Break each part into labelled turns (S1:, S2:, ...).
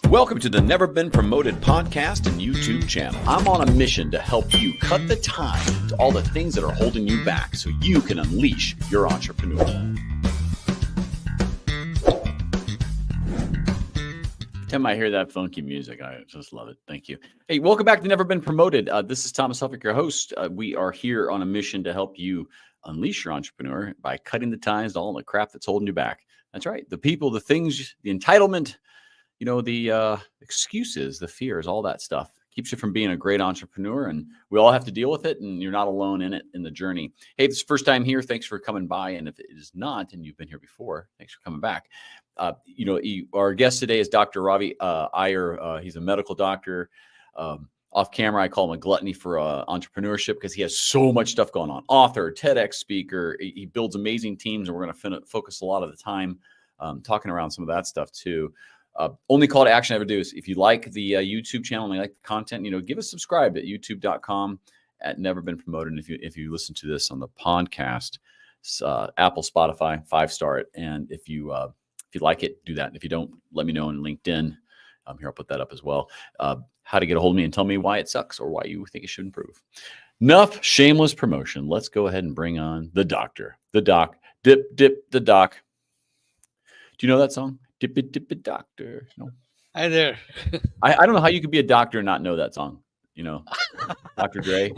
S1: Welcome to the Never Been Promoted podcast and YouTube channel. I'm on a mission to help you cut the time to all the things that are holding you back so you can unleash your entrepreneur. Every time I hear that funky music, I just love it. Thank you. Hey, welcome back to Never Been Promoted. This is Thomas Helfrich, your host. We are here on a mission to help you unleash your entrepreneur by cutting the ties to all the crap that's holding you back. That's right. The people, the things, the entitlement, the excuses, the fears, all that stuff keeps you from being a great entrepreneur. And we all have to deal with it. And you're not alone in it, in the journey. Hey, if it's your first time here, thanks for coming by. And if it is not, and you've been here before, thanks for coming back. Our guest today is Dr. Ravi Iyer. He's a medical doctor. Off camera, I call him a gluttony for entrepreneurship because he has so much stuff going on. Author, TEDx speaker. He builds amazing teams. And we're going to focus a lot of the time talking around some of that stuff too. Only call to action I ever do is if you like the YouTube channel and you like the content, give us subscribe at youtube.com at Never Been Promoted. And if you listen to this on the podcast, Apple, Spotify, 5-star it. And if you like it, do that. And if you don't, let me know on LinkedIn. Here, I'll put that up as well. How to get a hold of me and tell me why it sucks or why you think it should improve. Enough shameless promotion. Let's go ahead and bring on the doctor. The doc. Dip, the doc. Do you know that song? Dip it, doctor. No.
S2: Hi there.
S1: I don't know how you could be a doctor and not know that song. Dr. Dre.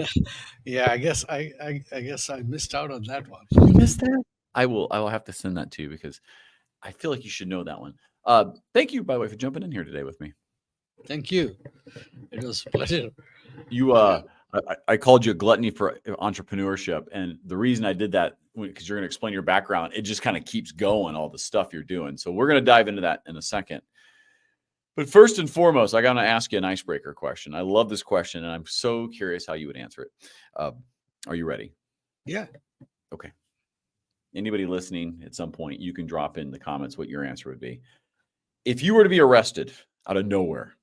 S2: Yeah, I guess I missed out on that one.
S1: You missed that? I will have to send that to you because I feel like you should know that one. Thank you, by the way, for jumping in here today with me.
S2: Thank you. It was a pleasure.
S1: I called you a gluttony for entrepreneurship. And the reason I did that, because you're going to explain your background, it just kind of keeps going, all the stuff you're doing. So we're going to dive into that in a second. But first and foremost, I got to ask you an icebreaker question. I love this question, and I'm so curious how you would answer it. Are you ready?
S2: Yeah.
S1: Okay. Anybody listening at some point, you can drop in the comments what your answer would be. If you were to be arrested out of nowhere,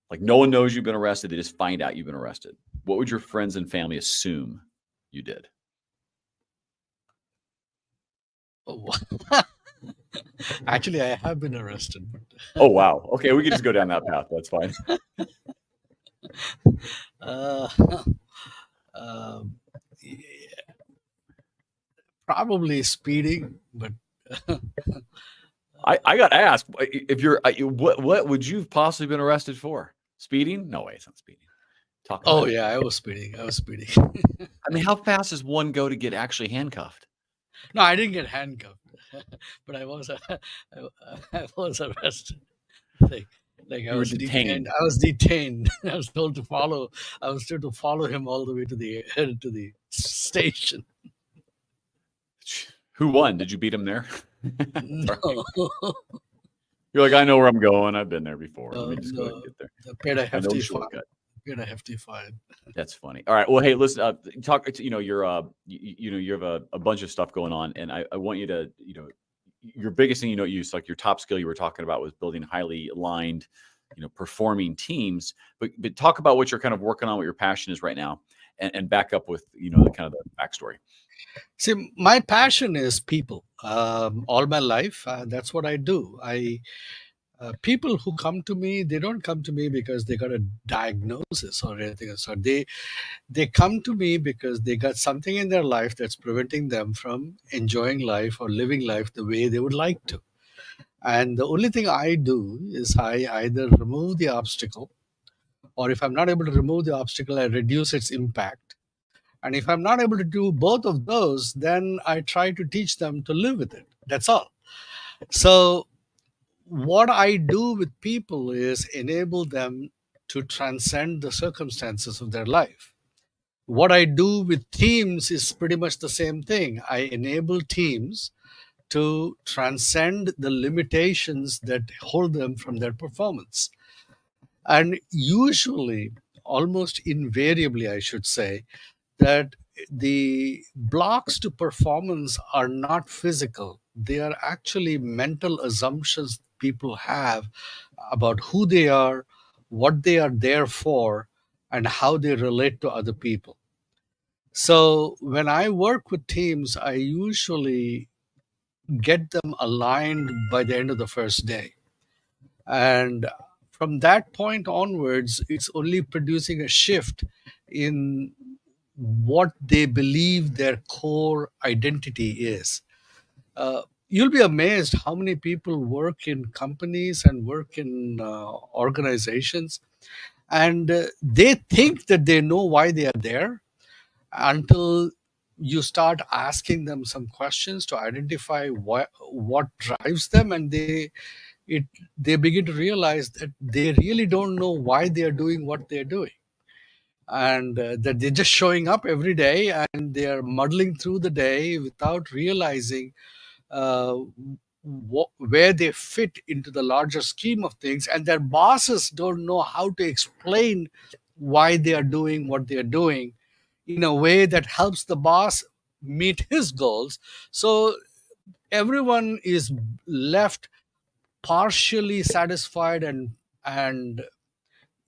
S1: like no one knows you've been arrested, they just find out you've been arrested, what would your friends and family assume you did?
S2: Oh, actually, I have been arrested.
S1: Oh, wow. Okay, we can just go down that path. That's fine.
S2: Yeah. Probably speeding, but
S1: I got to ask, if you're, what would you have possibly been arrested for? Speeding? No way, it's not speeding.
S2: Yeah, I was speeding.
S1: I mean, how fast does one go to get actually handcuffed?
S2: No, I didn't get handcuffed, but I was arrested. Like I was detained. I was detained. I was told to follow. I was told to follow him all the way to the station.
S1: Who won? Did you beat him there?
S2: No.
S1: You're like, I know where I'm going. I've been there before. Let me just go ahead and get there.
S2: I paid a hefty fine.
S1: That's funny. All right. Well, hey, listen. Talk. You have a bunch of stuff going on, and I want you to, your biggest thing, use like your top skill you were talking about was building highly aligned, performing teams. But talk about what you're kind of working on, what your passion is right now, and back up with the kind of the backstory.
S2: See, my passion is people. All my life, that's what I do. People who come to me, they don't come to me because they got a diagnosis or anything else. They come to me because they got something in their life that's preventing them from enjoying life or living life the way they would like to. And the only thing I do is I either remove the obstacle, or if I'm not able to remove the obstacle, I reduce its impact. And if I'm not able to do both of those, then I try to teach them to live with it. That's all. So what I do with people is enable them to transcend the circumstances of their life. What I do with teams is pretty much the same thing. I enable teams to transcend the limitations that hold them from their performance. And usually, almost invariably, I should say, that the blocks to performance are not physical. They are actually mental assumptions people have about who they are, what they are there for, and how they relate to other people. So when I work with teams, I usually get them aligned by the end of the first day. And from that point onwards, it's only producing a shift in what they believe their core identity is. You'll be amazed how many people work in companies and work in organizations, and they think that they know why they are there until you start asking them some questions to identify what drives them, and it they begin to realize that they really don't know why they are doing what they're doing, and that they're just showing up every day and they're muddling through the day without realizing uh, where they fit into the larger scheme of things, and their bosses don't know how to explain why they are doing what they are doing in a way that helps the boss meet his goals. So everyone is left partially satisfied and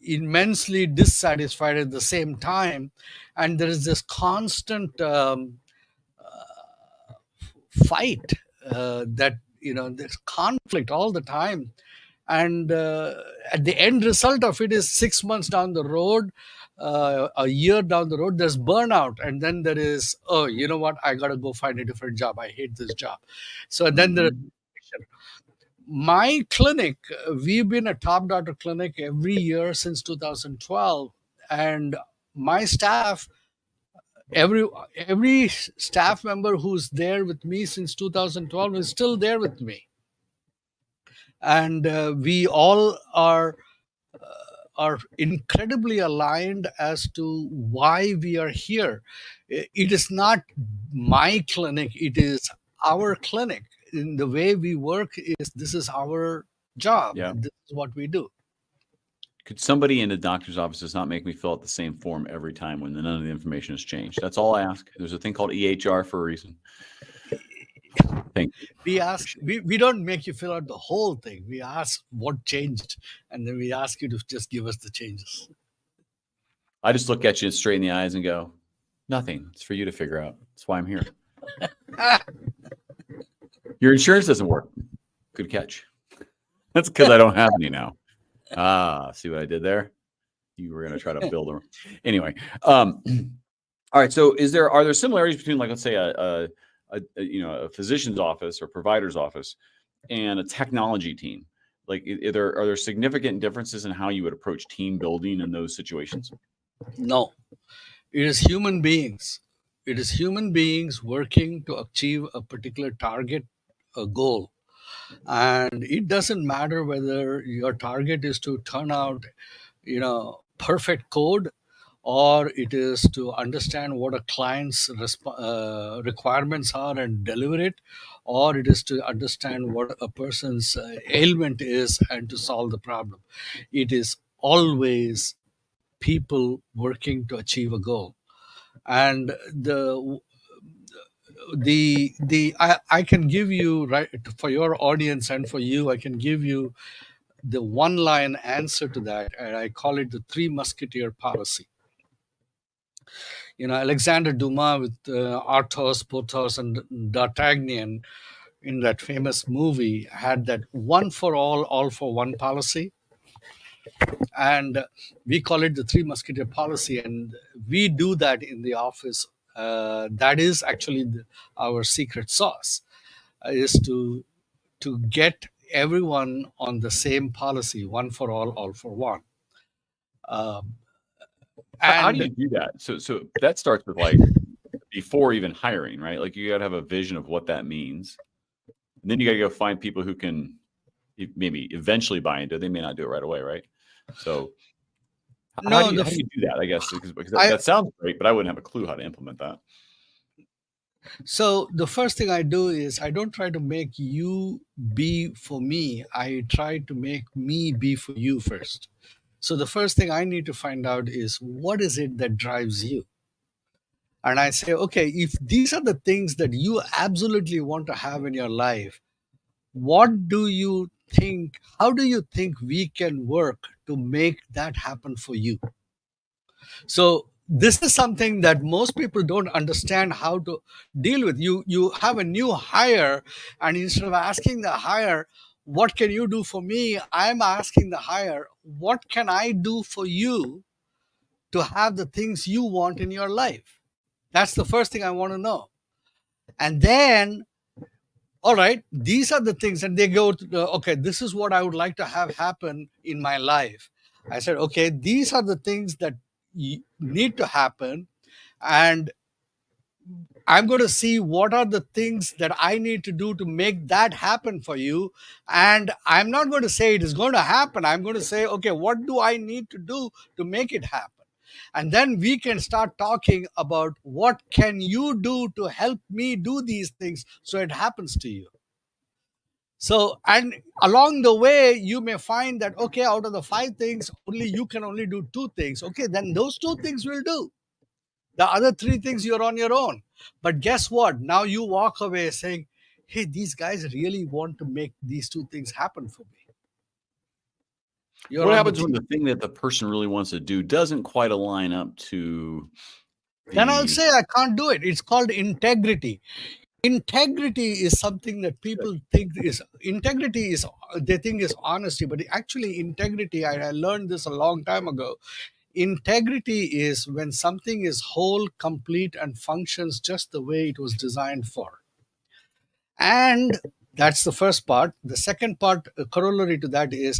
S2: immensely dissatisfied at the same time, and there is this constant fight, that there's conflict all the time, and at the end result of it is 6 months down the road, a year down the road, there's burnout, and then there is, oh, you know what, I gotta go find a different job, I hate this job. So then there is my clinic. We've been a top doctor clinic every year since 2012, and my staff, every staff member who's there with me since 2012 is still there with me, and we all are incredibly aligned as to why we are here. It is not my clinic, it is our clinic. In the way we work, is this is our job,
S1: Yeah.
S2: and this is what we do.
S1: Could somebody in the doctor's offices not make me fill out the same form every time when none of the information has changed? That's all I ask. There's a thing called EHR for a reason. Thank you.
S2: We don't make you fill out the whole thing. We ask what changed, and then we ask you to just give us the changes.
S1: I just look at you straight in the eyes and go, nothing. It's for you to figure out. That's why I'm here. Your insurance doesn't work. Good catch. That's because I don't have any now. See what I did there? You were going to try to build them. Anyway. All right. So are there similarities between, like, let's say a physician's office or provider's office and a technology team? Like, are there significant differences in how you would approach team building in those situations?
S2: No, it is human beings. It is human beings working to achieve a particular target, a goal. And it doesn't matter whether your target is to turn out, perfect code, or it is to understand what a client's requirements are and deliver it, or it is to understand what a person's ailment is and to solve the problem. It is always people working to achieve a goal. And I can give you, right, for your audience and for you, I can give you the one line answer to that, and I call it the Three Musketeer Policy. Alexander Dumas with Athos, Porthos, and D'Artagnan in that famous movie had that one for all for one policy. And we call it the Three Musketeer Policy, and we do that in the office. That is actually our secret sauce, is to get everyone on the same policy, one for all for one.
S1: How do you do that? So that starts with, like, before even hiring, right? Like, you got to have a vision of what that means. And then you got to go find people who can maybe eventually buy into it. They may not do it right away, right? So how do you do that, I guess? Because that sounds great, but I wouldn't have a clue how to implement that.
S2: So the first thing I do is I don't try to make you be for me. I try to make me be for you first. So the first thing I need to find out is, what is it that drives you? And I say, okay, if these are the things that you absolutely want to have in your life, what do you think, how do you think we can work to make that happen for you? So this is something that most people don't understand how to deal with. You have a new hire, and instead of asking the hire, what can you do for me? I'm asking the higher, what can I do for you to have the things you want in your life? That's the first thing I want to know. And then, all right, these are the things, and they go to okay, this is what I would like to have happen in my life. I said, okay, these are the things that need to happen, and I'm going to see what are the things that I need to do to make that happen for you. And I'm not going to say it is going to happen. I'm going to say, okay, what do I need to do to make it happen? And then we can start talking about what can you do to help me do these things so it happens to you. So, and along the way, you may find that, okay, out of the 5 things, only you can only do 2 things. Okay, then those 2 things will do. The other 3 things you're on your own. But guess what? Now you walk away saying, hey, these guys really want to make these 2 things happen for me.
S1: What happens when the thing that the person really wants to do doesn't quite align up to
S2: then I'll say I can't do it. It's called integrity. Integrity is something that people think is integrity is they think is honesty, but actually integrity, I learned this a long time ago. Integrity is when something is whole, complete, and functions just the way it was designed for. And that's the first part. The second part, corollary to that, is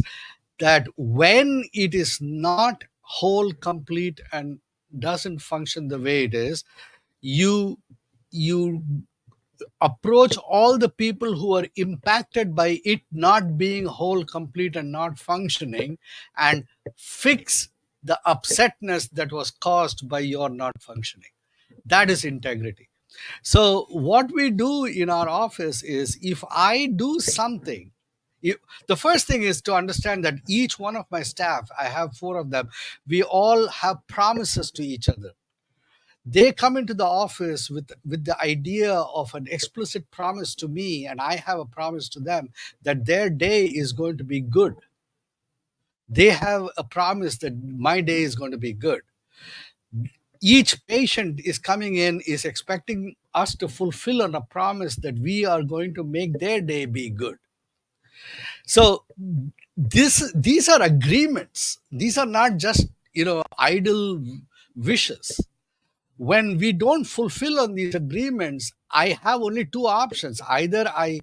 S2: that when it is not whole, complete, and doesn't function the way it is, you approach all the people who are impacted by it not being whole, complete, and not functioning, and fix the upsetness that was caused by your not functioning. That is integrity. So what we do in our office is, if I do something, the first thing is to understand that each one of my staff, I have 4 of them, we all have promises to each other. They come into the office with the idea of an explicit promise to me, and I have a promise to them that their day is going to be good. They have a promise that my day is going to be good. Each patient is coming in, is expecting us to fulfill on a promise that we are going to make their day be good. So these are agreements. These are not just idle wishes. When we don't fulfill on these agreements, I have only 2 options. Either I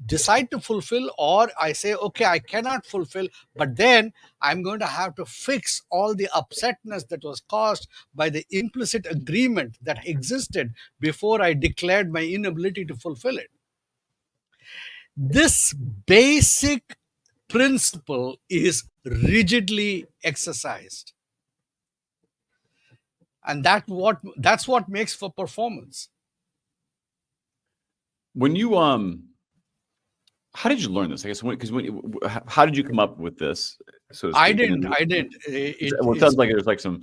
S2: decide to fulfill, or I say, okay, I cannot fulfill, but then I'm going to have to fix all the upsetness that was caused by the implicit agreement that existed before I declared my inability to fulfill it. This basic principle is rigidly exercised. And that's what makes for performance.
S1: When you how did you learn this? I guess how did you come up with this? So
S2: I didn't.
S1: It sounds like there's like some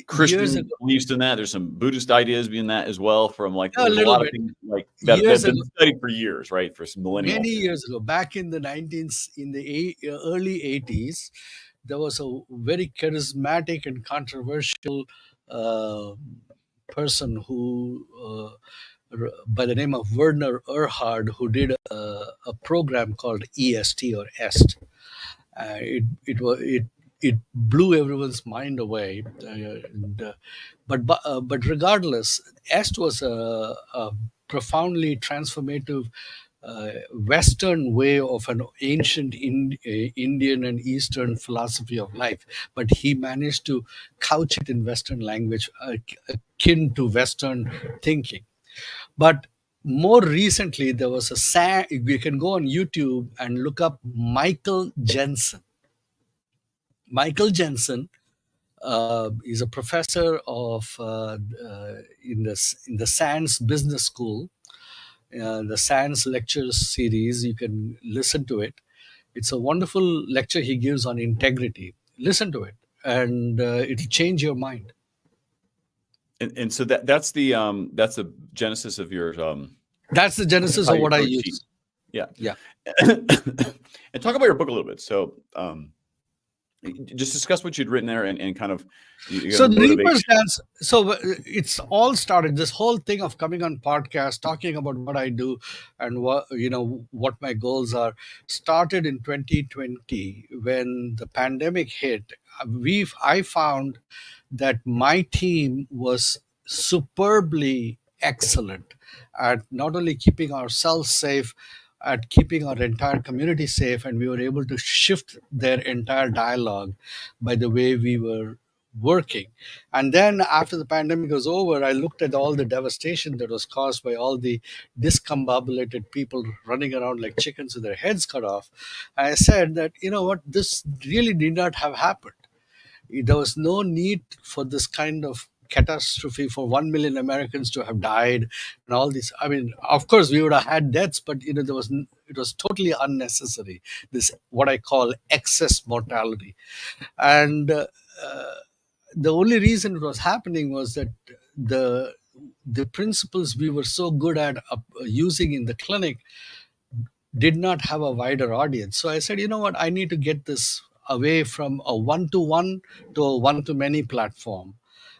S1: Christian beliefs in that. There's some Buddhist ideas being that as well. From like a lot of things like that have been studied for years, right? For some millennials.
S2: Many years ago, back in the early 80s, there was a very charismatic and controversial person who, by the name of Werner Erhard, who did a program called EST or EST. It blew everyone's mind away. But regardless, EST was a profoundly transformative Western way of an ancient Indian and Eastern philosophy of life, but he managed to couch it in Western language, akin to Western thinking. But more recently, there was you can go on YouTube and look up Michael Jensen. Michael Jensen is a professor of in the SANS Business School. The SANS lectures series, you can listen to it. It's a wonderful lecture he gives on integrity. Listen to it, and it'll change your mind.
S1: And so that's the genesis of your
S2: that's the genesis of what I use.
S1: Yeah. And talk about your book a little bit. So Just discuss what you'd written there and kind of
S2: So
S1: your
S2: the Reaper's
S1: motivation.
S2: Dance. So it's all started. This whole thing of coming on podcast, talking about what I do and what my goals are, started in 2020 when the pandemic hit. I found that my team was superbly excellent at not only keeping ourselves safe, at keeping our entire community safe, and we were able to shift their entire dialogue by the way we were working. And then after the pandemic was over, I looked at all the devastation that was caused by all the discombobulated people running around like chickens with their heads cut off. I said that, you know what, this really did not have happened. There was no need for this kind of catastrophe for 1 million Americans to have died and all this. I mean, of course, we would have had deaths, but it was totally unnecessary. This what I call excess mortality, and the only reason it was happening was that the the principles we were so good at using in the clinic did not have a wider audience. So I said, you know what, I need to get this away from a one-to-one to a one-to-many platform.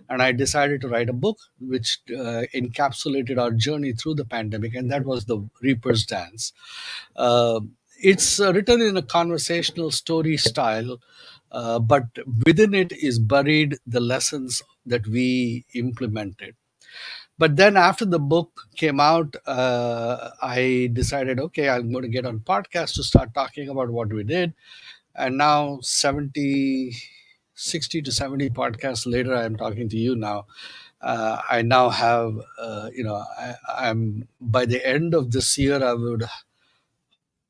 S2: And I decided to write a book which encapsulated our journey through the pandemic, and that was The Reaper's Dance. Uh, it's written in a conversational story style, but within it is buried the lessons that we implemented. But then after the book came out, I decided, okay, I'm going to get on podcast to start talking about what we did. And now 60 to 70 podcasts later, I'm talking to you now. I now have, I'm by the end of this year, I would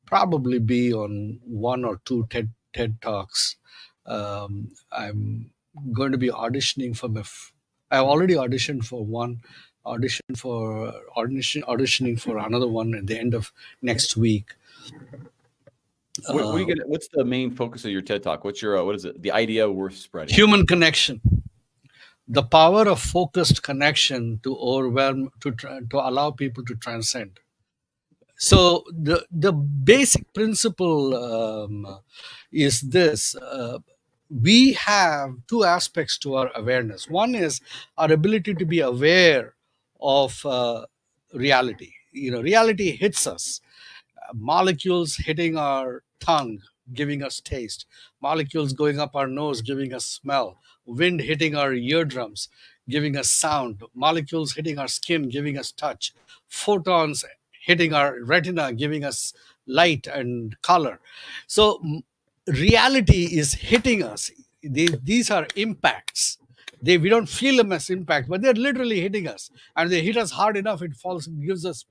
S2: probably be on one or two TED Talks. I'm going to be auditioning for I've already auditioned for one, auditioning for another one at the end of next week.
S1: What are you gonna? What's the main focus of your TED Talk? What's your what is it? The idea worth spreading.
S2: Human connection. The power of focused connection to overwhelm, to allow people to transcend. So the basic principle is this: we have two aspects to our awareness. One is our ability to be aware of reality. Reality hits us. Molecules hitting our tongue, giving us taste, molecules going up our nose, giving us smell, wind hitting our eardrums, giving us sound, molecules hitting our skin, giving us touch, photons hitting our retina, giving us light and color. So reality is hitting us. These are impacts. We don't feel them as impact, but they're literally hitting us, and they hit us hard enough, it gives us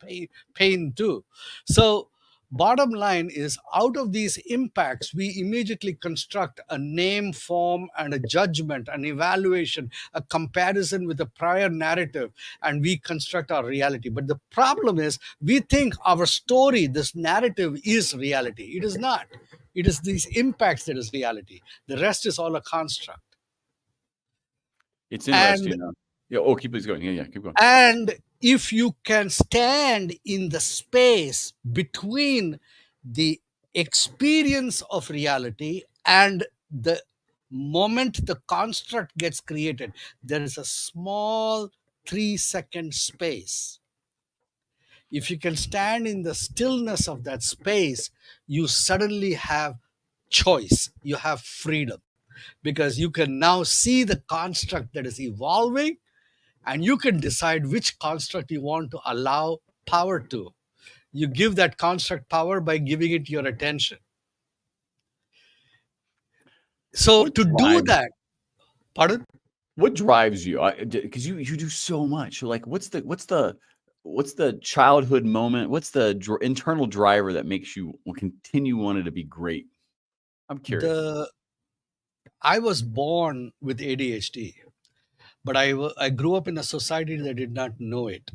S2: pain too. So bottom line is, out of these impacts, we immediately construct a name, form, and a judgment, an evaluation, a comparison with a prior narrative, and we construct our reality. But the problem is, we think our story, this narrative, is reality. It is not. It is these impacts that is reality. The rest is all a construct.
S1: It's interesting. Yeah. Oh, keep going. Yeah. Keep going.
S2: And if you can stand in the space between the experience of reality and the moment the construct gets created, there is a small 3-second space. If you can stand in the stillness of that space, you suddenly have choice, you have freedom, because you can now see the construct that is evolving, and you can decide which construct you want to allow power to. You give that construct power by giving it your attention. So to do that, pardon?
S1: What drives you? Because you do so much. Like, what's the childhood moment? What's the internal driver that makes you continue wanting to be great? I'm curious.
S2: I was born with ADHD, but I grew up in a society that did not know it.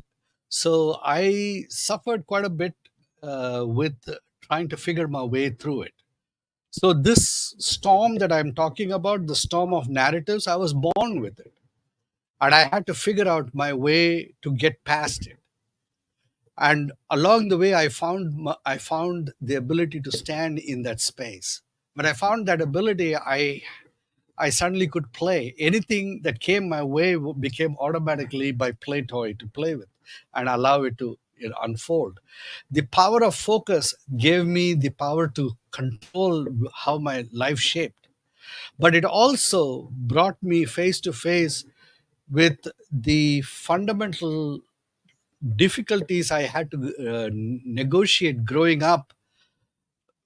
S2: So I suffered quite a bit with trying to figure my way through it. So this storm that I'm talking about, the storm of narratives, I was born with it. And I had to figure out my way to get past it. And along the way, I found the ability to stand in that space. When I found that ability, I suddenly could play. Anything that came my way became automatically my play toy to play with and allow it to unfold. The power of focus gave me the power to control how my life shaped. But it also brought me face to face with the fundamental difficulties I had to negotiate growing up,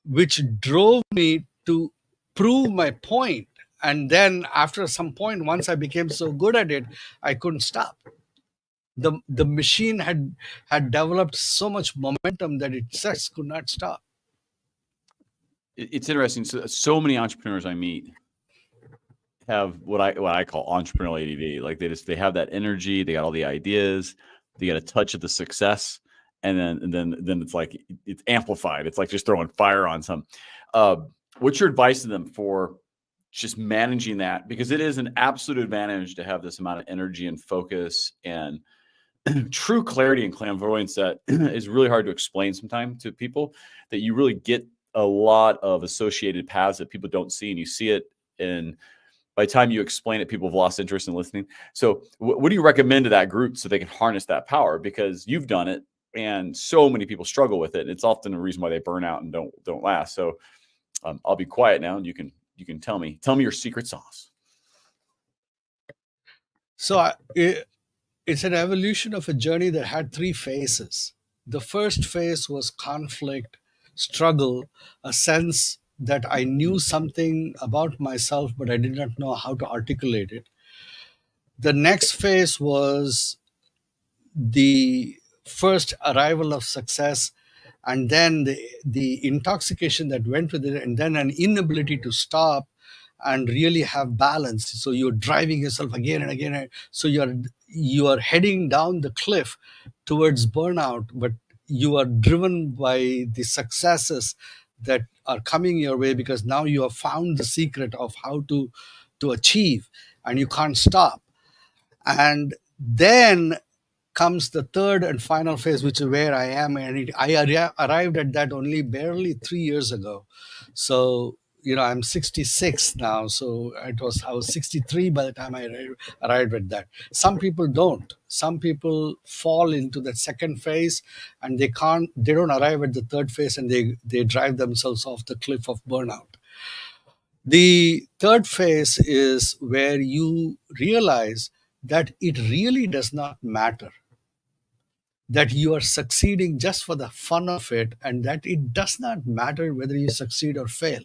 S2: which drove me to prove my point. And then after some point, once I became so good at it, I couldn't stop. The machine had developed so much momentum that it just could not stop.
S1: It's interesting. So many entrepreneurs I meet have what I call entrepreneurial ADD. Like they have that energy, they got all the ideas, they got a touch of the success, and then it's like it's amplified. It's like just throwing fire on some. What's your advice to them for just managing that? Because it is an absolute advantage to have this amount of energy and focus and true clarity and clairvoyance that is really hard to explain sometimes to people, that you really get a lot of associated paths that people don't see, and you see it, and by the time you explain it, people have lost interest in listening. So what do you recommend to that group so they can harness that power? Because you've done it, and so many people struggle with it. And it's often a reason why they burn out and don't last. So I'll be quiet now, and you can tell me your secret sauce.
S2: So it's an evolution of a journey that had three phases. The first phase was conflict, struggle, a sense that I knew something about myself, but I did not know how to articulate it. The next phase was the first arrival of success, and then the intoxication that went with it, and then an inability to stop and really have balance. So you're driving yourself again and again. So you are heading down the cliff towards burnout, but you are driven by the successes that are coming your way, because now you have found the secret of how to achieve, and you can't stop. And then comes the third and final phase, which is where I am. And I arrived at that only barely 3 years ago. So, I'm 66 now. So I was 63 by the time I arrived at that. Some people don't. Some people fall into that second phase, and they don't arrive at the third phase, and they drive themselves off the cliff of burnout. The third phase is where you realize that it really does not matter, that you are succeeding just for the fun of it, and that it does not matter whether you succeed or fail,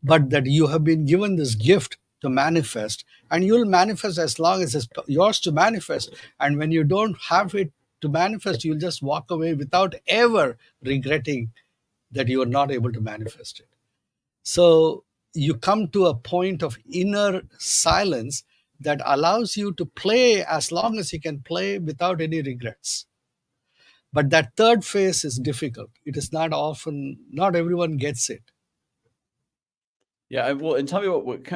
S2: but that you have been given this gift to manifest, and you'll manifest as long as it's yours to manifest. And when you don't have it to manifest, you'll just walk away without ever regretting that you are not able to manifest it. So you come to a point of inner silence that allows you to play as long as you can play without any regrets. But that third phase is difficult. It is not everyone gets it.
S1: Yeah, well, and tell me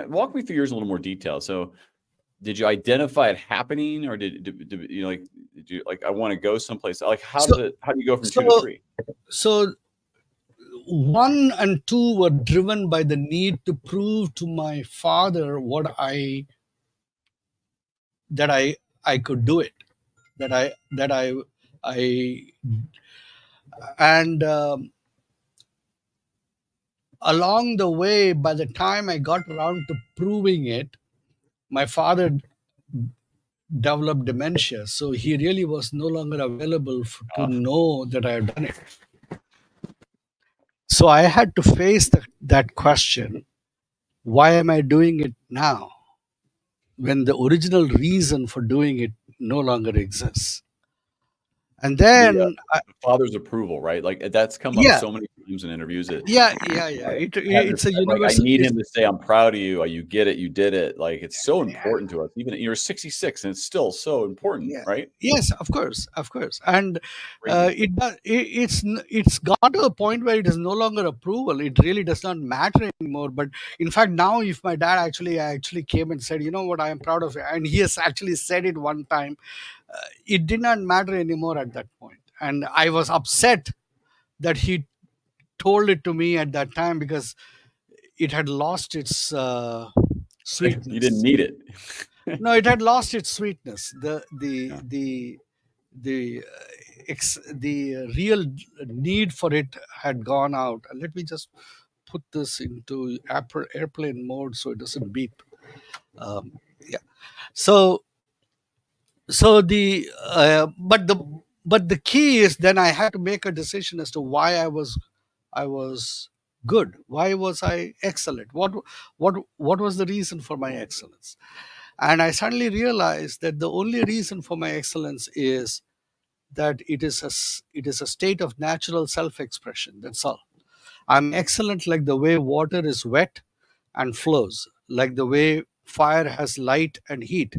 S1: walk me through yours in a little more detail. So, did you identify it happening, or did you like I want to go someplace? Like, how do you go from 2 to 3?
S2: So 1 and 2 were driven by the need to prove to my father that I could do it, that I and along the way, by the time I got around to proving it, my father developed dementia. So he really was no longer available to know that I had done it. So I had to face that question: why am I doing it now, when the original reason for doing it no longer exists? And then
S1: The father's approval, right? Like that's come up
S2: yeah,
S1: so many times in interviews.
S2: it's a
S1: Like, I
S2: universal.
S1: need him to say, "I'm proud of you. You get it. You did it." Like it's so important to us. Even you're 66, and it's still so important, right?
S2: Yes, of course, and it's got to a point where it is no longer approval. It really does not matter anymore. But in fact, now if my dad actually came and said, "You know what, I am proud of you," and he has actually said it one time, it did not matter anymore at that point. And I was upset that he told it to me at that time, because it had lost its
S1: You didn't
S2: sweetness.
S1: need it.
S2: No, it had lost its sweetness.
S1: Yeah.
S2: The real need for it had gone out. Let me just put this into airplane mode so it doesn't beep. Yeah. So but the key is, then I had to make a decision as to why I was good. Why was I excellent? What was the reason for my excellence? And I suddenly realized that the only reason for my excellence is that it is a state of natural self-expression. That's all. I'm excellent like the way water is wet and flows, like the way fire has light and heat.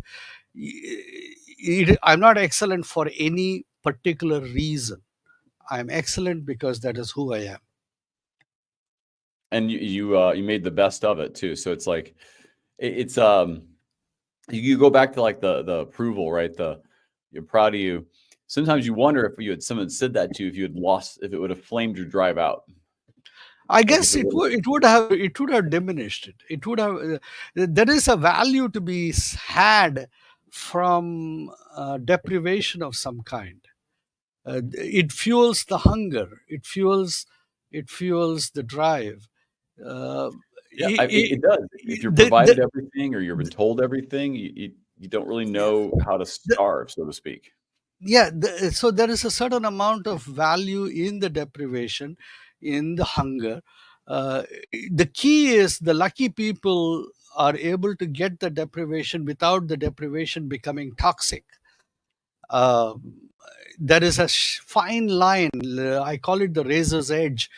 S2: I'm not excellent for any particular reason. I'm excellent because that is who I am.
S1: And you made the best of it too. So it's like it's you go back to like the approval, right? You're proud of you. Sometimes you wonder if someone said that to you, if it would have flamed your drive out.
S2: I
S1: Like if
S2: guess
S1: it would have,
S2: it would have diminished it. It would have. There is a value to be had from deprivation of some kind. It fuels the hunger. It fuels the drive. Uh,
S1: yeah,
S2: it,
S1: it does. If you're
S2: the, the,
S1: provided everything or you've been told everything, you don't really know how to
S2: the,
S1: starve, so to speak.
S2: yeah, so there is a certain amount of value in the deprivation, in the hunger. uh, the key is the lucky people are able to get the deprivation without the deprivation becoming toxic. uh, there is a fine line. I call it the razor's edge.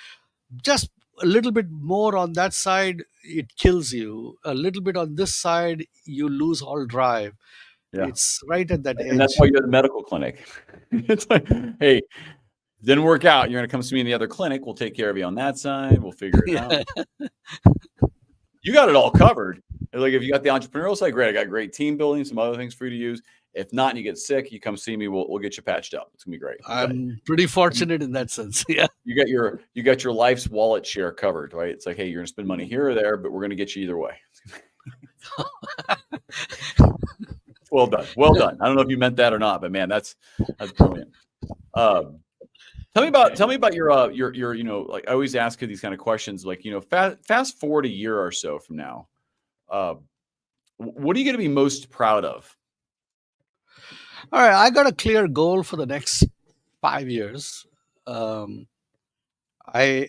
S2: Just a little bit more on that side, it kills you. A little bit on this side, you lose all drive.
S1: Yeah.
S2: It's right at that
S1: And that's
S2: edge.
S1: why you're at the medical clinic. It's like, hey, didn't work out. You're going to come see me in the other clinic. We'll take care of you on that side. We'll figure it out.
S2: Yeah.
S1: You got it all covered. Like if you got the entrepreneurial side, great. I got great team building, some other things for you to use. If not, and you get sick, you come see me. We'll get you patched up. It's gonna be great. Okay.
S2: I'm pretty fortunate in that sense. Yeah.
S1: You got your life's wallet share covered, right? It's like, hey, you're gonna spend money here or there, but we're gonna get you either way. Well done. Well done. I don't know if you meant that or not, but man, that's brilliant. Tell me about your like I always ask you these kind of questions, like fast forward a year or so from now. Uh, what are you going to be most proud of?
S2: All right. I got a clear goal for the next 5 years. I,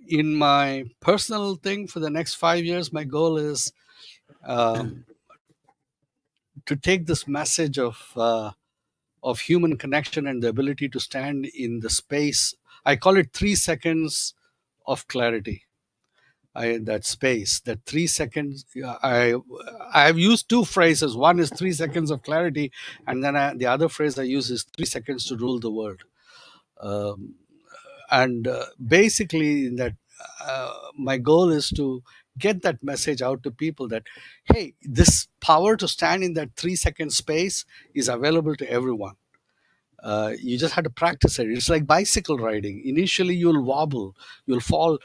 S2: in my personal thing for the next 5 years, my goal is um, to take this message of human connection and the ability to stand in the space. I call it 3 seconds of clarity. That space, that 3 seconds. I've used two phrases. One is 3 seconds of clarity, and then the other phrase I use is 3 seconds to rule the world. Um, and basically, in that, my goal is to get that message out to people that, hey, this power to stand in that 3 second space is available to everyone. You just have to practice it. It's like bicycle riding. Initially, you'll wobble, you'll fall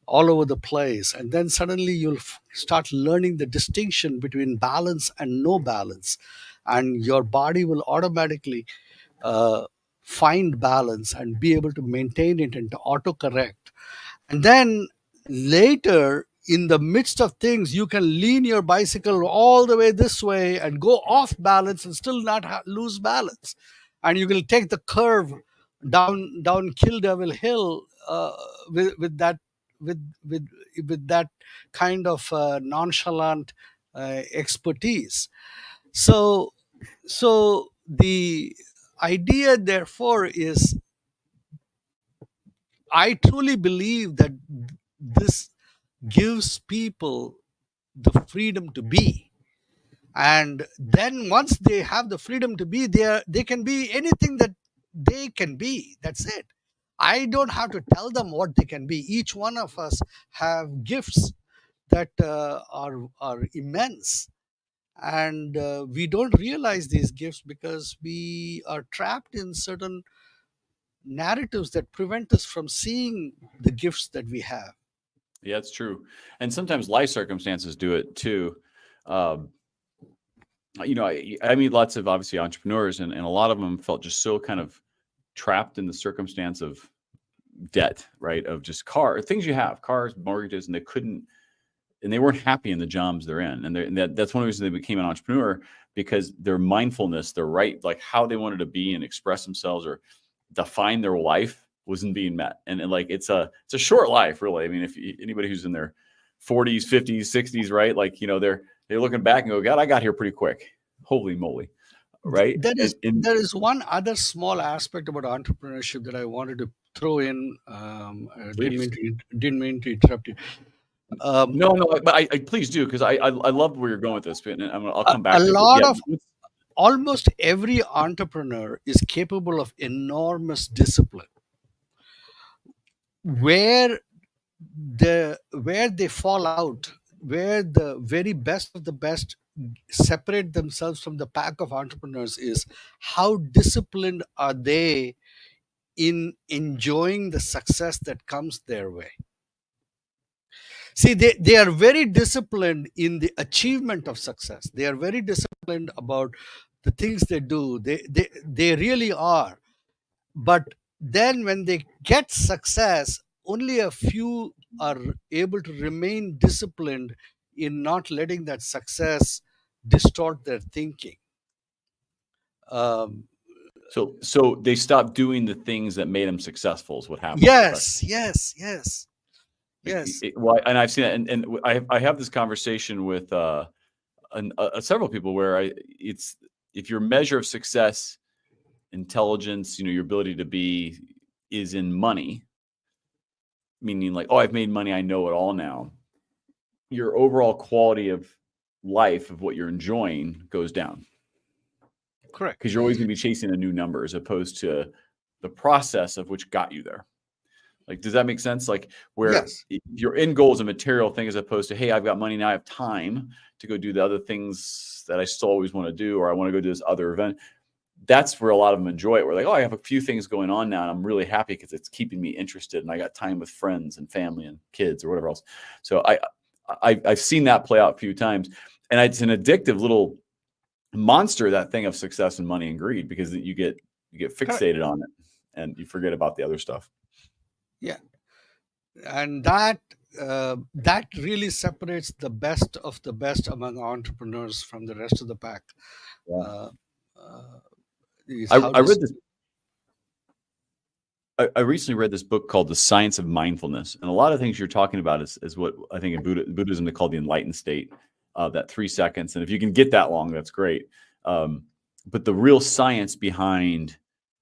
S2: all over the place, and then suddenly you'll start learning the distinction between balance and no balance, and your body will automatically uh, find balance and be able to maintain it and to autocorrect. And then later, in the midst of things, you can lean your bicycle all the way this way and go off balance and still not lose balance. And you will take the curve down Kill Devil Hill with that with with with that kind of nonchalant expertise. So the idea, therefore, is I truly believe that this gives people the freedom to be. And then once they have the freedom to be, they can be anything that they can be. That's it. I don't have to tell them what they can be. Each one of us have gifts that are immense, and we don't realize these gifts because we are trapped in certain narratives that prevent us from seeing the gifts that we have.
S1: Yeah, it's true. And sometimes life circumstances do it too. Um, I meet lots of obviously entrepreneurs, and a lot of them felt just so kind of trapped in the circumstance of debt, right? Of just things you have, cars, mortgages, and they weren't happy in the jobs they're in. And that's one of the reasons they became an entrepreneur, because their mindfulness, their right, like how they wanted to be and express themselves or define their life wasn't being met. And like, it's a short life, really. I mean, if anybody who's in their 40s, 50s, 60s, right? Like, they're looking back and go, God, I got here pretty quick. Holy moly. Right.
S2: There is one other small aspect about entrepreneurship that I wanted to throw in. Didn't mean to interrupt you.
S1: No, but I please do, because I love where you're going with this, and I'll come back
S2: A
S1: to it.
S2: lot
S1: Yeah,
S2: of almost every entrepreneur is capable of enormous discipline. Where they fall out, where the very best of the best separate themselves from the pack of entrepreneurs, is how disciplined are they in enjoying the success that comes their way. See, they are very disciplined in the achievement of success. They are very disciplined about the things they do. They really are. But then when they get success, only a few are able to remain disciplined in not letting that success distort their thinking.
S1: So they stopped doing the things that made them successful is what happened.
S2: Yes.
S1: Well, and I've seen that, and I have this conversation with several people where it's, if your measure of success, intelligence, your ability to be, is in money, meaning like, oh, I've made money, I know it all now, your overall quality of life, of what you're enjoying, goes down.
S2: Correct.
S1: Because you're always going to be chasing a new number, as opposed to the process of which got you there. Like, does that make sense? Like, where
S2: Yes.
S1: your end goal is a material thing, as opposed to, hey, I've got money now, I have time to go do the other things that I still always want to do, or I want to go do this other event. That's where a lot of them enjoy it. We're like, oh, I have a few things going on now, and I'm really happy because it's keeping me interested, and I got time with friends and family and kids or whatever else. So I've seen that play out a few times, and it's an addictive little monster, that thing of success and money and greed, because you get fixated on it and you forget about the other stuff.
S2: Yeah, and that really separates the best of the best among entrepreneurs from the rest of the pack.
S1: Yeah. I read this. I recently read this book called The Science of Mindfulness, and a lot of things you're talking about is what I think in Buddhism they call the enlightened state, that 3 seconds. And if you can get that long, that's great. But the real science behind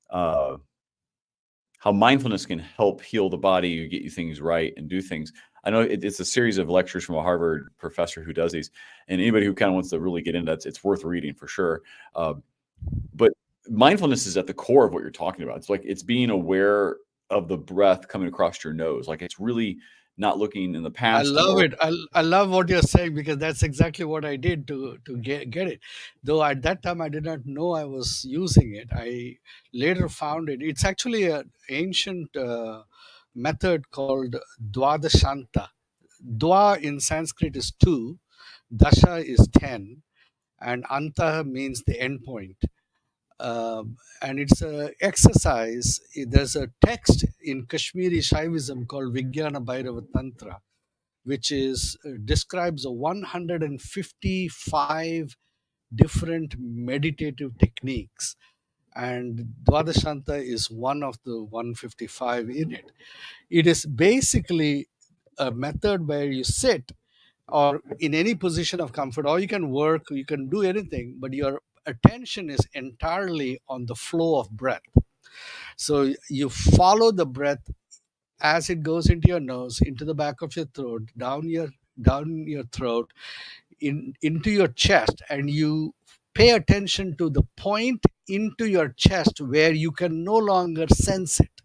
S1: how mindfulness can help heal the body, or get you things right and do things. I know it's a series of lectures from a Harvard professor who does these, and anybody who kind of wants to really get into that, it's worth reading for sure. But mindfulness is at the core of what you're talking about. It's like, it's being aware of the breath coming across your nose. Like, it's really not looking in the past.
S2: I love it. I love what you're saying, because that's exactly what I did to get it. Though at that time I did not know I was using it. I later found it. It's actually an ancient method called Dwadashanta. Dwa in Sanskrit is 2, Dasha is 10, and Anta means the end point. And it's an exercise. There's a text in Kashmiri Shaivism called Vijnana Bhairava Tantra, which describes 155 different meditative techniques, and Dwadashanta is one of the 155 in it. It is basically a method where you sit, or in any position of comfort, or you can work, you can do anything, but your attention is entirely on the flow of breath. So you follow the breath as it goes into your nose, into the back of your throat, down your throat, into your chest, and you pay attention to the point into your chest where you can no longer sense it.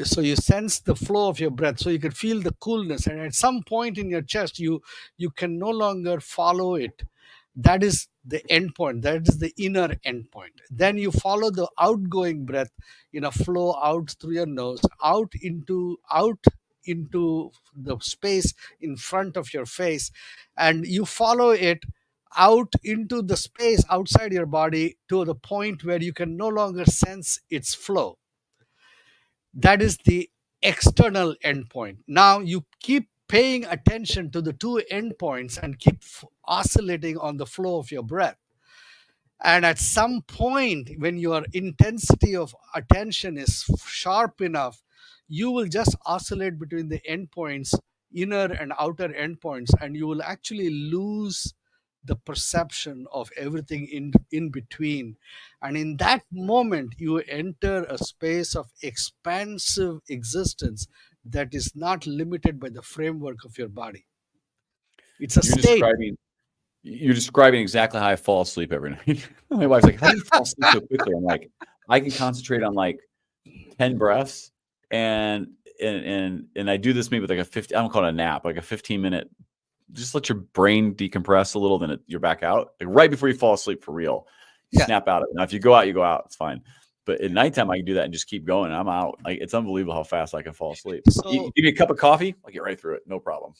S2: So you sense the flow of your breath, so you can feel the coolness, and at some point in your chest you can no longer follow it. That is the end point. That is the inner end point. Then you follow the outgoing breath in a flow out through your nose, out into the space in front of your face, and you follow it out into the space outside your body to the point where you can no longer sense its flow. That is the external endpoint. Now you keep paying attention to the two endpoints and keep oscillating on the flow of your breath. And at some point, when your intensity of attention is sharp enough, you will just oscillate between the endpoints, inner and outer endpoints, and you will actually lose the perception of everything in between. And in that moment, you enter a space of expansive existence that is not limited by the framework of your body. It's a
S1: You're
S2: state.
S1: describing exactly how I fall asleep every night. My wife's like, "How do you fall asleep so quickly?" I'm like, "I can concentrate on like 10 breaths, and I do this maybe with like a 50. I don't call it a nap, like a 15-minute. Just let your brain decompress a little, then you're back out. Like right before you fall asleep for real, you
S2: Yeah.
S1: snap out of it. Now, if you go out, you go out. It's fine. But at nighttime, I can do that and just keep going. And I'm out. Like it's unbelievable how fast I can fall asleep.
S2: So
S1: Give me a cup of coffee, I'll get right through it. No problem.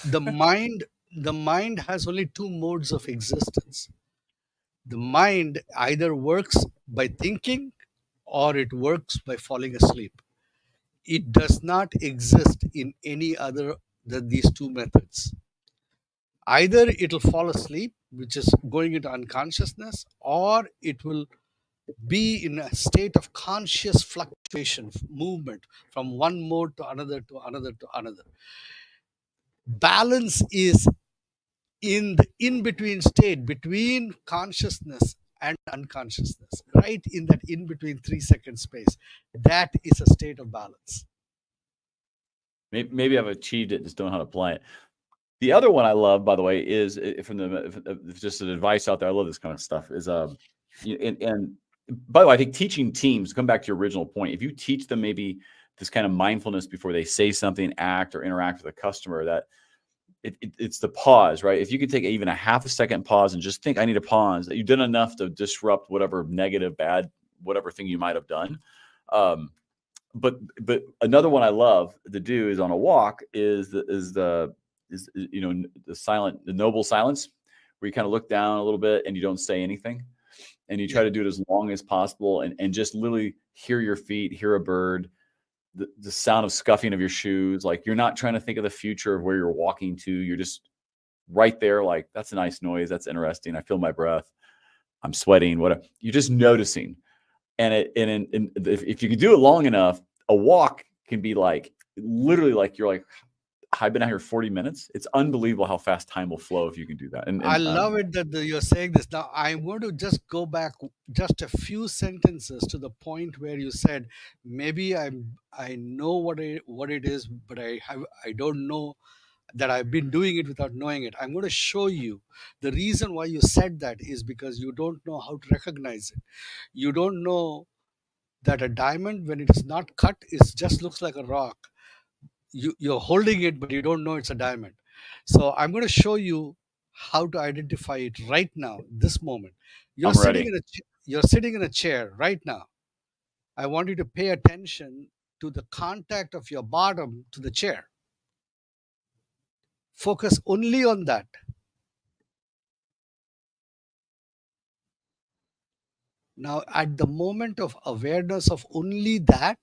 S2: the mind has only two modes of existence. The mind either works by thinking or it works by falling asleep. It does not exist in any other than these two methods. Either it'll fall asleep, which is going into unconsciousness, or it will be in a state of conscious fluctuation, movement from one mode to another to another to another. Balance is in the in between state between consciousness and unconsciousness, right in that in between 3 second space. That is a state of balance.
S1: Maybe I've achieved it, just don't know how to apply it. The other one I love, by the way, is from just an advice out there. I love this kind of stuff. Is and by the way, I think teaching teams, come back to your original point. If you teach them maybe this kind of mindfulness before they say something, act, or interact with a customer, that it's the pause, right? If you could take even a half a second pause and just think, I need a pause, that you've done enough to disrupt whatever negative, bad, whatever thing you might have done. But another one I love to do is on a walk is the noble silence, where you kind of look down a little bit and you don't say anything, and you try to do it as long as possible, and just literally hear your feet, hear a bird, the sound of scuffing of your shoes. Like you're not trying to think of the future of where you're walking to. You're just right there. Like, that's a nice noise. That's interesting. I feel my breath. I'm sweating. Whatever. You're just noticing. And if you can do it long enough, a walk can be like literally like you're like, I've been out here 40 minutes. It's unbelievable how fast time will flow if you can do that.
S2: I love it that you're saying this. Now I want to just go back just a few sentences to the point where you said maybe I know what it is, but I don't know that I've been doing it without knowing it. I'm going to show you the reason why you said that is because you don't know how to recognize it. You don't know that a diamond, when it is not cut, it just looks like a rock. You're holding it, but you don't know it's a diamond. So I'm going to show you how to identify it right now, this moment. You're
S1: I'm
S2: sitting
S1: ready.
S2: you're sitting in a chair right now. I want you to pay attention to the contact of your bottom to the chair. Focus only on that. Now, at the moment of awareness of only that,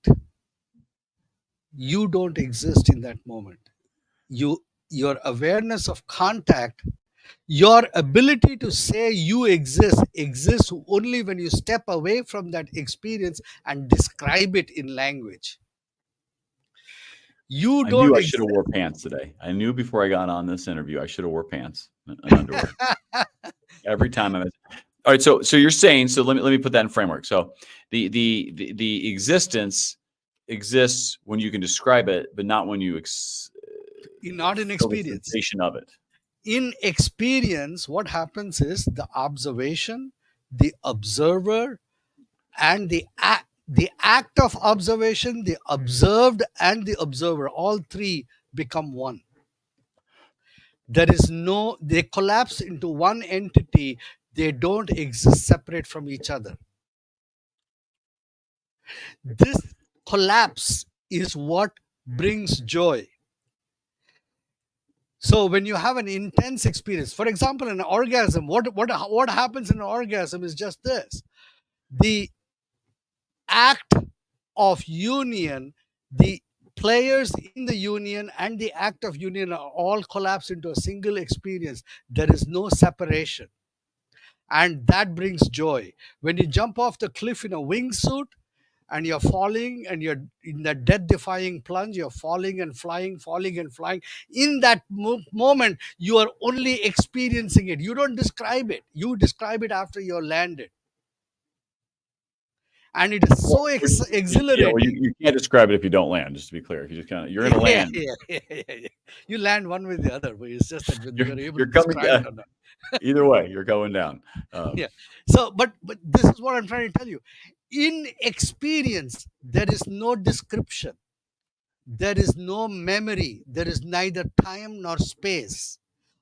S2: you don't exist in that moment. Your awareness of contact, your ability to say you exists only when you step away from that experience and describe it in language. You
S1: I
S2: don't
S1: knew I
S2: exist.
S1: should have wore pants today. I knew before I got on this interview, I should have wore pants and underwear. Every time all right. So you're saying, so let me put that in framework. So the existence exists when you can describe it, but not when you
S2: Not in
S1: feel the
S2: experience.
S1: sensation of it.
S2: In experience, what happens is the observation, the observer, and the act of observation, the observed, and the observer, all three become one. They collapse into one entity. They don't exist separate from each other. This collapse is what brings joy. So when you have an intense experience, for example, an orgasm, what happens in an orgasm is just this: the act of union, the players in the union and the act of union are all collapse into a single experience. There is no separation, and that brings joy. When you jump off the cliff in a wingsuit and you're falling and you're in that death defying plunge, you're falling and flying, falling and flying. In that moment, you are only experiencing it. You don't describe it, you describe it after you're landed. And it is so
S1: Yeah, well,
S2: exhilarating.
S1: you can't describe it if you don't land. Just to be clear, if you just kind of you're going to
S2: Yeah,
S1: land.
S2: yeah. You land one way or the other, but it's just that whether you're able
S1: You're
S2: to
S1: coming.
S2: describe it or not.
S1: Either way, you're going down.
S2: Yeah. So, but this is what I'm trying to tell you. In experience, there is no description, there is no memory, there is neither time nor space.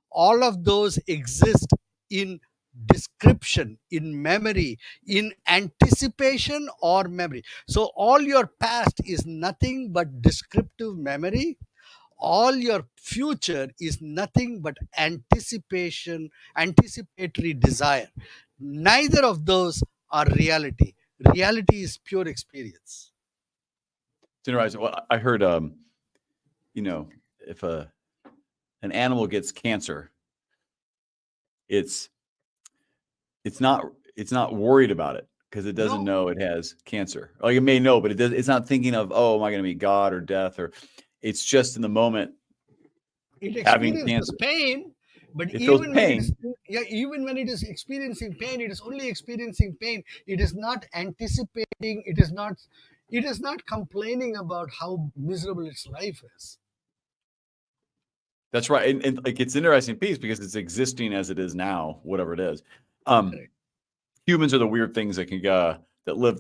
S2: All of those exist in description, in memory, in anticipation or memory. So all your past is nothing but descriptive memory. All your future is nothing but anticipatory desire. Neither of those are reality. Reality is pure experience.
S1: It's interesting. Well, I heard, if an animal gets cancer, it's not worried about it because it doesn't
S2: No,
S1: know it has cancer. Like it may know, but it's not thinking of, oh, am I going to meet God or death, or it's just in the moment
S2: it
S1: having
S2: experiences
S1: cancer.
S2: pain, but
S1: It feels
S2: even when it is,
S1: pain.
S2: yeah, even when it is experiencing pain, it is only experiencing pain. It is not anticipating. It is not complaining about how miserable its life is.
S1: That's right. And like it's interesting piece because it's existing as it is now, whatever it is. Um,
S2: Correct.
S1: Humans are the weird things that can that live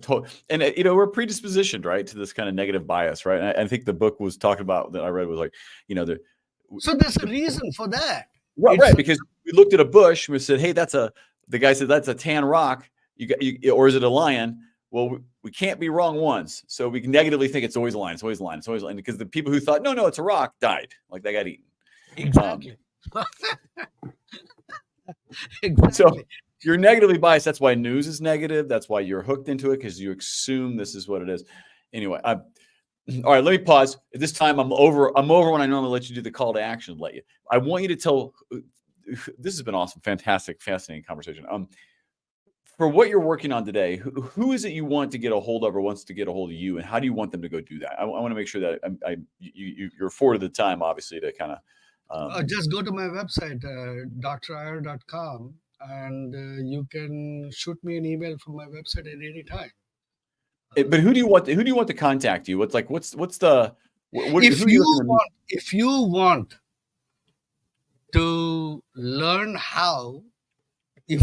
S1: and we're predispositioned, right, to this kind of negative bias, right? And I think the book was talking about that I read was like, the
S2: So there's a reason for that.
S1: right,
S2: It's
S1: because we looked at a bush and we said, hey, the guy said that's a tan rock. Or is it a lion? Well, we can't be wrong once, so we can negatively think it's always a lion. It's always a lion. It's always a lion because the people who thought no, it's a rock died, like they got eaten.
S2: exactly.
S1: So
S2: Exactly.
S1: you're negatively biased. That's why news is negative. That's why you're hooked into it because you assume this is what it is. Anyway, all right. Let me pause. This time I'm over when I normally let you do the call to action. I want you to tell. This has been awesome, fantastic, fascinating conversation. For what you're working on today, who is it you want to get a hold of or wants to get a hold of you, and how do you want them to go do that? I want to make sure that you're afforded the time, obviously, to kind of.
S2: Just go to my website, driyer.com, and you can shoot me an email from my website at any time.
S1: But who do you want to contact you? What's the who
S2: If
S1: are you
S2: you
S1: looking to meet?
S2: if you want to learn how, if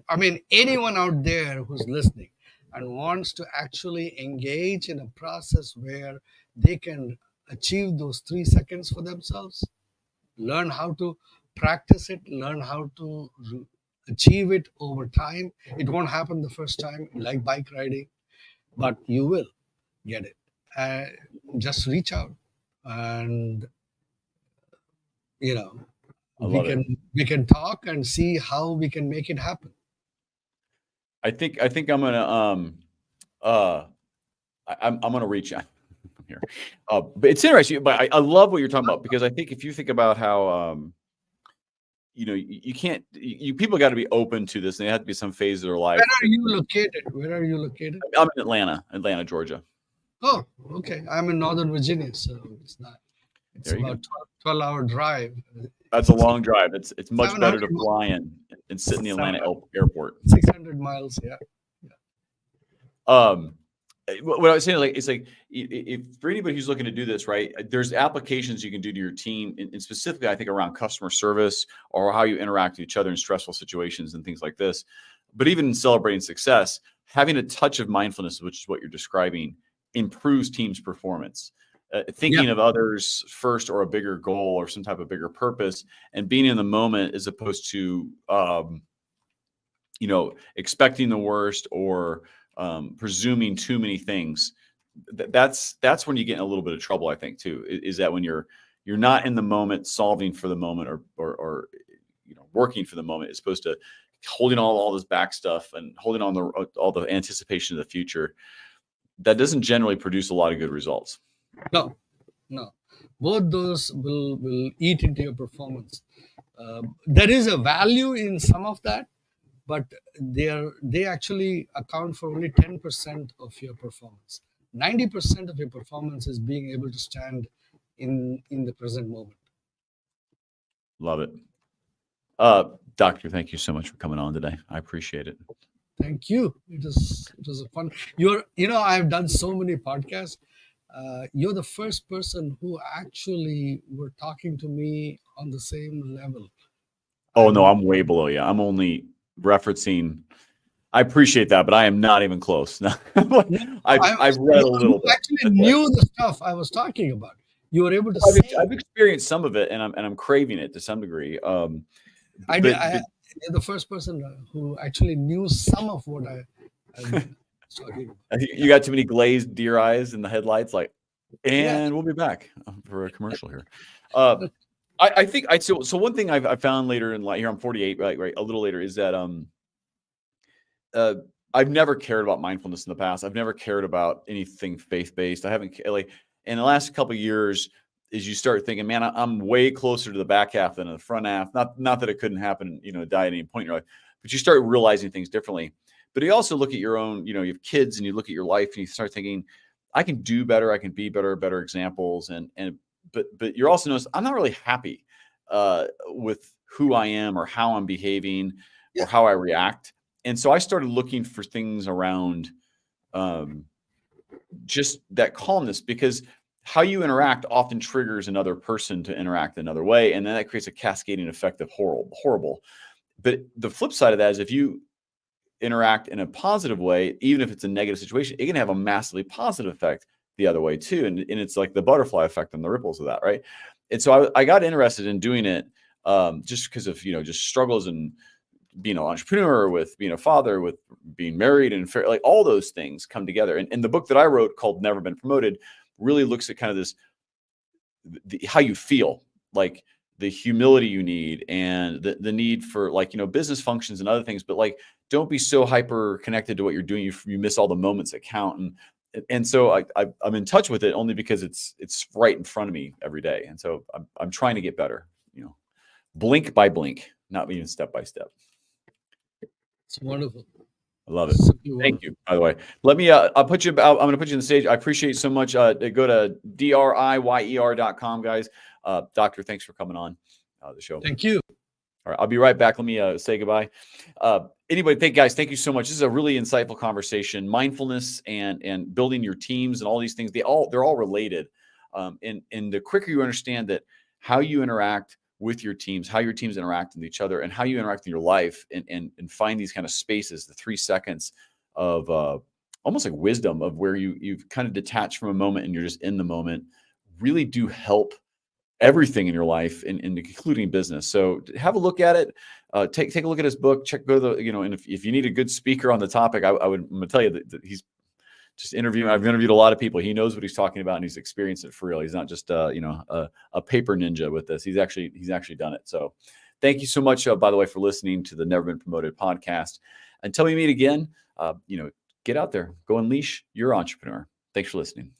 S2: I mean anyone out there who's listening and wants to actually engage in a process where they can achieve those 3 seconds for themselves, learn how to practice it, learn how to achieve it over time. It won't happen the first time, like bike riding, but you will get it. uh, just reach out, and you know
S1: I love it.
S2: we can talk and see how we can make it happen.
S1: I think I'm gonna I'm gonna reach out here. But it's interesting. But I love what you're talking about because I think if you think about how you can't people got to be open to this, and they have to be some phase of their life.
S2: Where are you located?
S1: I'm in Atlanta, Georgia.
S2: Oh, okay. I'm in Northern Virginia, so it's
S1: There you
S2: about
S1: go.
S2: 12-hour drive.
S1: That's a long drive. It's much
S2: 700
S1: better to fly in and sit in the Atlanta airport.
S2: 600 miles, yeah.
S1: What I was saying, like, it's like if for anybody who's looking to do this, right, there's applications you can do to your team, and specifically, I think around customer service or how you interact with each other in stressful situations and things like this. But even in celebrating success, having a touch of mindfulness, which is what you're describing, improves team's performance.
S2: Yeah.
S1: Thinking of others first, or a bigger goal, or some type of bigger purpose, and being in the moment as opposed to expecting the worst or presuming too many things. That's when you get in a little bit of trouble, I think, too, is that when you're you're not in the moment solving for the moment or working for the moment. It's supposed to holding on all this back stuff and holding on all the anticipation of the future. That doesn't generally produce a lot of good results.
S2: No, both those will eat into your performance. There is a value in some of that, but they actually account for only 10% of your performance. 90% of your performance is being able to stand in the present moment.
S1: Love it. Doctor, thank you so much for coming on today. I appreciate it.
S2: Thank you. It was a fun. I've done so many podcasts. You're the first person who actually were talking to me on the same level.
S1: Oh, no, I'm way below you. I'm only referencing. I appreciate that, but I am not even close. I've read a little bit.
S2: Actually knew the stuff I was talking about. You were able to
S1: I've experienced some of it, and I'm craving it to some degree.
S2: You're the first person who actually knew some of what I was talking about.
S1: You got too many glazed deer eyes in the headlights, We'll be back for a commercial here. I think so one thing I found later in life, here I'm 48, right, a little later, is that I've never cared about mindfulness in the past. I've never cared about anything faith-based. I haven't in the last couple of years, as you start thinking, man, I'm way closer to the back half than the front half. Not that it couldn't happen, die at any point in your life, but you start realizing things differently. But you also look at your own, you have kids, and you look at your life, and you start thinking, I can do better, I can be better examples, but you're also noticing I'm not really happy with who I am or how I'm behaving or how I react. And so I started looking for things around just that calmness, because how you interact often triggers another person to interact another way. And then that creates a cascading effect of horrible. But the flip side of that is if you interact in a positive way, even if it's a negative situation, it can have a massively positive effect the other way too. And it's like the butterfly effect and the ripples of that, right? And so I got interested in doing it just because of, just struggles and being an entrepreneur, with being a father, with being married, and all those things come together. And the book that I wrote, called Never Been Promoted, really looks at kind of this, how you feel, like the humility you need, and the need for business functions and other things. But don't be so hyper connected to what you're doing. You miss all the moments that count. And so I'm in touch with it only because it's right in front of me every day. And so I'm trying to get better, blink by blink, not even step by step.
S2: It's wonderful.
S1: I love it. Thank you. By the way, let me. I'm going to put you on the stage. I appreciate you so much. Go to driyer.com, guys. Doctor, thanks for coming on the show.
S2: Thank you.
S1: All right, I'll be right back. Let me say goodbye. Anyway, thank you so much. This is a really insightful conversation. Mindfulness and building your teams and all these things, they're all related. And the quicker you understand that, how you interact with your teams, how your teams interact with each other, and how you interact in your life, and find these kind of spaces, the 3 seconds of almost like wisdom of where you've kind of detached from a moment and you're just in the moment, really do help everything in your life, including business. So have a look at it. Take a look at his book. Go to the, and if you need a good speaker on the topic, I'm going to tell you that he's just interviewing. I've interviewed a lot of people. He knows what he's talking about, and he's experienced it for real. He's not just a paper ninja with this. He's actually done it. So thank you so much, by the way, for listening to the Never Been Promoted podcast. Until we meet again, get out there, go unleash your entrepreneur. Thanks for listening.